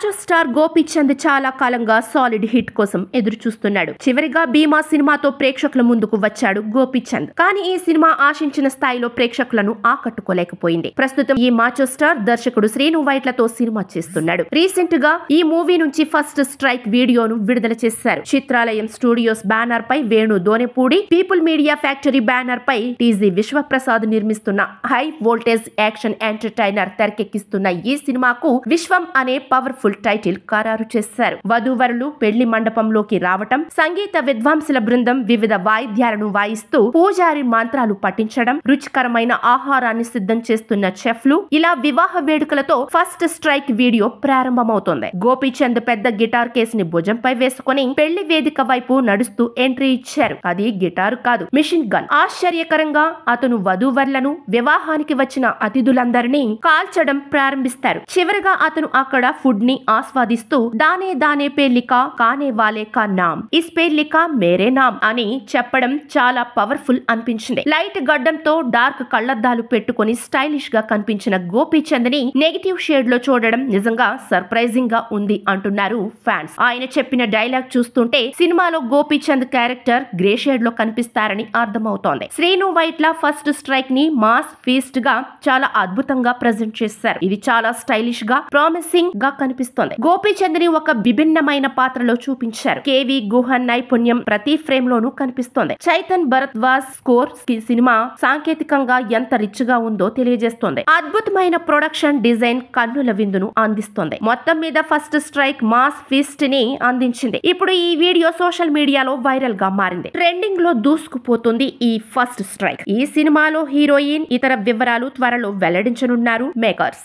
మాచో star Gopichand చాలా కాలంగా solid hit కోసం ఎదురు చూస్తున్నాడు. చివరిగా భీమా సినిమాతో ప్రేక్షకుల ముందుకు వచ్చాడు గోపీచంద్. కానీ ఈ సినిమా ఆశించిన స్థాయిలో ప్రేక్షకులను ఆకట్టుకోలేకపోయింది. ప్రస్తుతం ఈ మాచో స్టార్ దర్శకుడు శ్రీను వైట్లతో సినిమా చేస్తున్నాడు. రీసెంట్ గా ఈ మూవీ నుంచి ఫస్ట్ స్ట్రైక్ వీడియోను విడుదల చేశారు. చిత్రాలయం స్టూడియోస్ బ్యానర్ పై Venu Donepudi, people media factory banner పై టీజీ విశ్వప్రసాద్ నిర్మిస్తున్న హై వోల్టేజ్ యాక్షన్ ఎంటర్టైనర్ తెరకెక్కిస్తున్న ఈ సినిమాకు విశ్వం అనే పవర్ఫుల్ టైటిల్ ఖరారు చేశారు. వధూవరులు పెళ్లి మండపంలోకి రావటం, సంగీత విద్వాంసుల బృందం వివిధ వాయిద్యాలను వాయిస్తూ పూజారి మంత్రాలు పఠించడం, రుచికరమైన ఆహారాన్ని సిద్ధం చేస్తున్న చెఫ్లు, ఇలా వివాహ వేడుకలతో ఫస్ట్ స్ట్రైక్ వీడియో ప్రారంభమవుతోంది. గోపీచంద్ పెద్ద గిటార్ కేసుని భుజంపై వేసుకుని పెళ్లి వేదిక వైపు నడుస్తూ ఎంట్రీ ఇచ్చారు. అది గిటారు కాదు, మిషన్ గన్. ఆశ్చర్యకరంగా అతను వధూవరులను, వివాహానికి వచ్చిన అతిథులందరినీ కాల్చడం ప్రారంభిస్తారు. చివరిగా అతను అక్కడ ఫుడ్ ని ఆస్వాదిస్తూ దానే దానే పే లిఖా కానే వాలే కా నామ్, ఇస్ పే లిఖా మేరే నామ్ అని చెప్పడం చాలా పవర్ఫుల్ అనిపించింది. లైట్ గడ్డంతో డార్క్ కళ్లద్దాలు పెట్టుకుని స్టైలిష్ గా కనిపించిన గోపీచంద్ ని నెగటివ్ షేడ్ లో చూడడం నిజంగా సర్ప్రైజింగ్ గా ఉంది అంటున్నారు ఫ్యాన్స్. ఆయన చెప్పిన డైలాగ్ చూస్తుంటే సినిమాలో గోపీచంద్ క్యారెక్టర్ గ్రే షేడ్ లో కనిపిస్తారని అర్థమవుతోంది. శ్రీను వైట్ల ఫస్ట్ స్ట్రైక్ ని మాస్ ఫీస్ట్ గా చాలా అద్భుతంగా ప్రెజెంట్ చేశారు. ఇది చాలా స్టైలిష్ గా ప్రామిసింగ్ గా కనిపిస్తోంది. గోపీచంద్ ని ఒక విభిన్నమైన పాత్రలో చూపించారు. కేవి గుహన్ నైపుణ్యం ప్రతి ఫ్రేమ్ లోనూ కనిపిస్తోంది. చైతన్ భరద్వాజ్ స్కోర్ సినిమా సాంకేతికంగా ఎంత రిచ్ గా ఉందో తెలియజేస్తోంది. అద్భుతమైన ప్రొడక్షన్ డిజైన్ కన్నుల విందును అందిస్తోంది. మొత్తం మీద ఫస్ట్ స్ట్రైక్ మాస్ ఫీస్ట్ ని అందించింది. ఇప్పుడు ఈ వీడియో సోషల్ మీడియాలో వైరల్ గా మారింది. ట్రెండింగ్ లో దూసుకుపోతుంది ఈ ఫస్ట్ స్ట్రైక్. ఈ సినిమాలో హీరోయిన్, ఇతర వివరాలు త్వరలో వెల్లడించనున్నారు మేకర్స్.